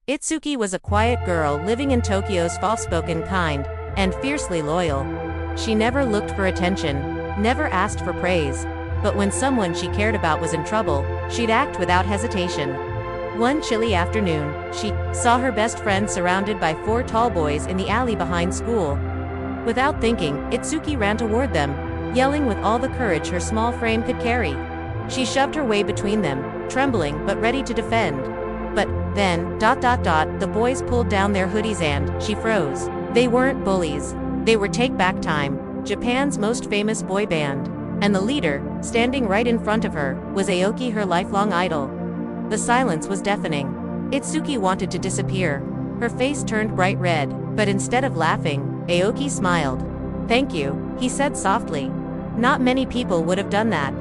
Itsuki was a quiet girl living in Tokyo's soft-spoken, kind, and fiercely loyal. She never looked for attention, never asked for praise, but when someone she cared about was in trouble, she'd act without hesitation. One chilly afternoon, she saw her best friend surrounded by 4 tall boys in the alley behind school. Without thinking, Itsuki ran toward them, yelling with all the courage her small frame could carry. She shoved her way between them, trembling but ready to defend. But then, the boys pulled down their hoodies and she froze. They weren't bullies. They were Take Back Time, Japan's most famous boy band. And the leader, standing right in front of her, was Aoki, her lifelong idol. The silence was deafening. Itsuki wanted to disappear. Her face turned bright red, but instead of laughing, Aoki smiled. "Thank you," he said softly. Not many people would have done that.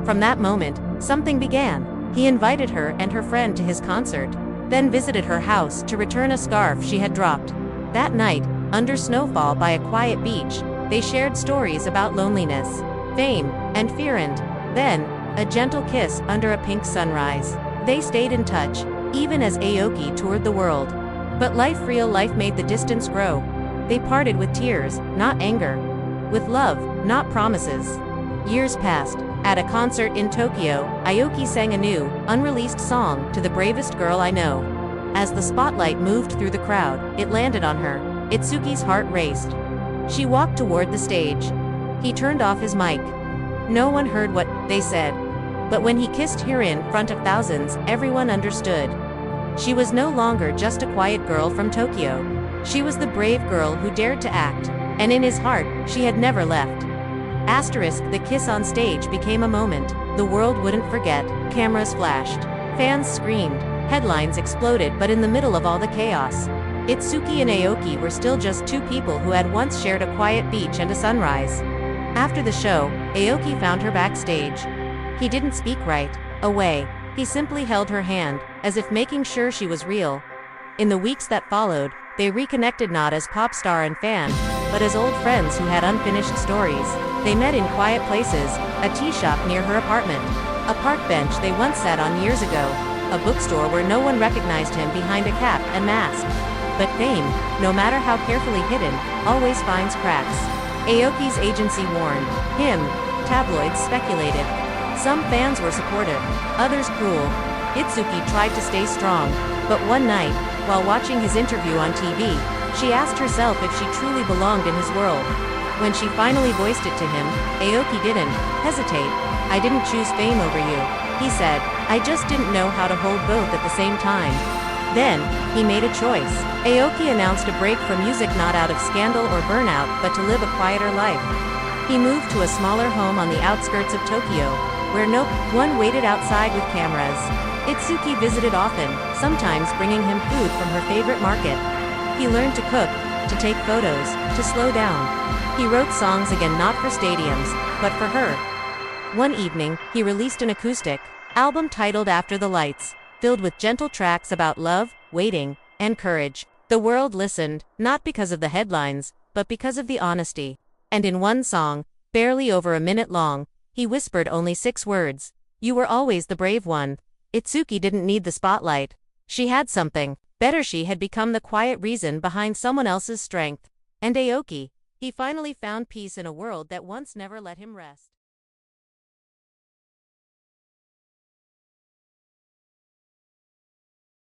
From that moment, something began. He invited her and her friend to his concert, then visited her house to return a scarf she had dropped. That night, under snowfall by a quiet beach, they shared stories about loneliness, fame, and fear, and then, a gentle kiss under a pink sunrise. They stayed in touch, even as Aoki toured the world. But real life made the distance grow. They parted with tears, not anger. With love, not promises. Years passed. At a concert in Tokyo, Aoki sang a new, unreleased song, "To the Bravest Girl I Know." As the spotlight moved through the crowd, it landed on her. Itsuki's heart raced. She walked toward the stage. He turned off his mic. No one heard what they said. But when he kissed her in front of thousands, everyone understood. She was no longer just a quiet girl from Tokyo. She was the brave girl who dared to act, and in his heart, she had never left. The kiss on stage became a moment the world wouldn't forget. Cameras flashed. Fans screamed. Headlines exploded, but in the middle of all the chaos, Itsuki and Aoki were still just 2 people who had once shared a quiet beach and a sunrise. After the show, Aoki found her backstage. He didn't speak right away. He simply held her hand, as if making sure she was real. In the weeks that followed, they reconnected not as pop star and fan, but as old friends who had unfinished stories. They met in quiet places, a tea shop near her apartment, a park bench they once sat on years ago, a bookstore where no one recognized him behind a cap and mask. But fame, no matter how carefully hidden, always finds cracks. Aoki's agency warned him. Tabloids speculated. Some fans were supportive, others cruel. Itsuki tried to stay strong, but one night, while watching his interview on TV, she asked herself if she truly belonged in his world. When she finally voiced it to him, Aoki didn't hesitate. "I didn't choose fame over you," he said. "I just didn't know how to hold both at the same time." Then, he made a choice. Aoki announced a break from music, not out of scandal or burnout, but to live a quieter life. He moved to a smaller home on the outskirts of Tokyo, where no one waited outside with cameras. Itsuki visited often, sometimes bringing him food from her favorite market. He learned to cook, to take photos, to slow down. He wrote songs again, not for stadiums, but for her. One evening, he released an acoustic album titled After the Lights, filled with gentle tracks about love, waiting, and courage. The world listened, not because of the headlines, but because of the honesty. And in one song, barely over a minute long, he whispered only 6 words. "You were always the brave one." Itsuki didn't need the spotlight. She had something better. She had become the quiet reason behind someone else's strength. And Aoki, he finally found peace in a world that once never let him rest.